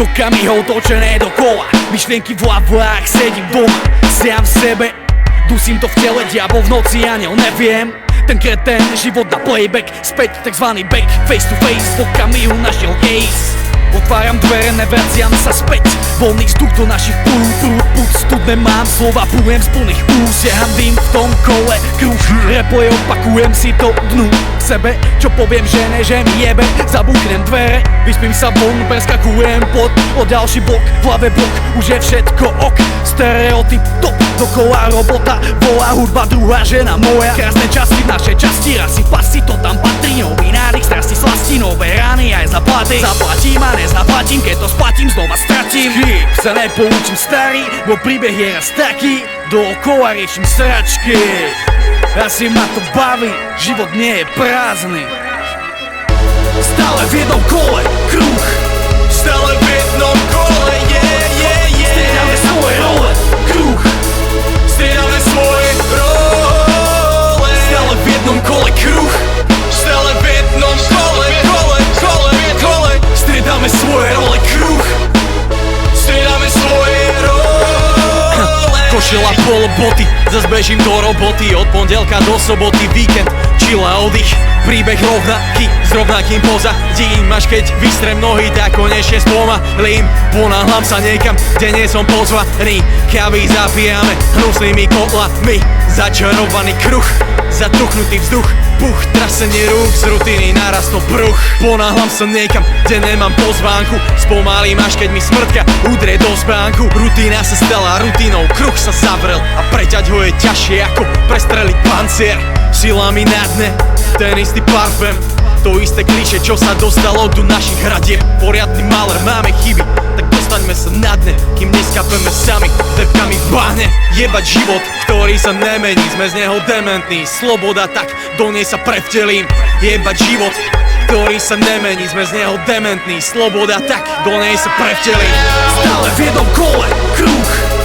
okamihov točené dokola. Myšlienky v hlavách, sedím doma, sám v sebe. Dusím to v tele, diabol v noci, aniel neviem. Ten kretén, život na playback, späť takzvaný back, face to face. V okamihu našiel case. Otváram dvere, nevraciam sa späť. Voľný vzduch do našich pút studne mám, slova pújem z plných úst. Jeham dým v tom kole, kruh replay, opakujem si to dnu k sebe. Čo poviem žene, že mi jebe, zabúchnem dvere. Vyspím sa von, preskakujem pod o ďalší blok, v hlave blok, už je všetko ok. Stereotyp top, dokola robota, volá hudba druhá žena moja. Krásne časti v našej časti, rasy pasy, to tam patrí. Nový nádych, strasti slasti, nové rány aj zaplaty. Zaplatím a nezaplatím, keď to splatím, znova stratím. Chyb sa nepoučím starý, bo príbeh je raz taký. Dookola riešim sračky, asi ma to baví, život nie je prázdny. Stále v jednom kole, kruh. Stále v jednom kole, Striedame svoje role, kruh. Striedame svoje role. Stále v jednom kole, kruh. Stále v jednom kole. Striedame svoje role, kruh. Striedame svoje role. Košela polo boty, zas bežím do roboty. Od pondelka do soboty, víkend, chill a oddych. Príbeh rovnaký, s rovnakým pozadím. Až keď vystrem nohy, tak konečne spomalím. Ponáhľam sa niekam, kde nie som pozvaný. Kávy zapijame hnusnými kotlami. Začarovaný kruh, zatuchnutý vzduch. Puch, trasenie rúk, z rutiny narastol bruch. Ponáhľam sa niekam, kde nemám pozvánku. Spomalím, až keď mi smrtka udrie do spánku. Rutina sa stala rutinou, kruh sa zavrel. A preťať ho je ťažšie ako prestreliť pancier. Sila mi na dne, ten istý parfém. To isté klišé, čo sa dostalo do našich hradieb. Poriadny maler, máme chyby, tak dostaňme sa na dne, kým neskapeme sami depkami v bahne. Jebať život, ktorý sa nemení, sme z neho dementní. Sloboda, tak do nej sa prevtelím. Jebať život, ktorý sa nemení, sme z neho dementní. Sloboda, tak do nej sa prevtelím. Stále v jednom kole, kruh.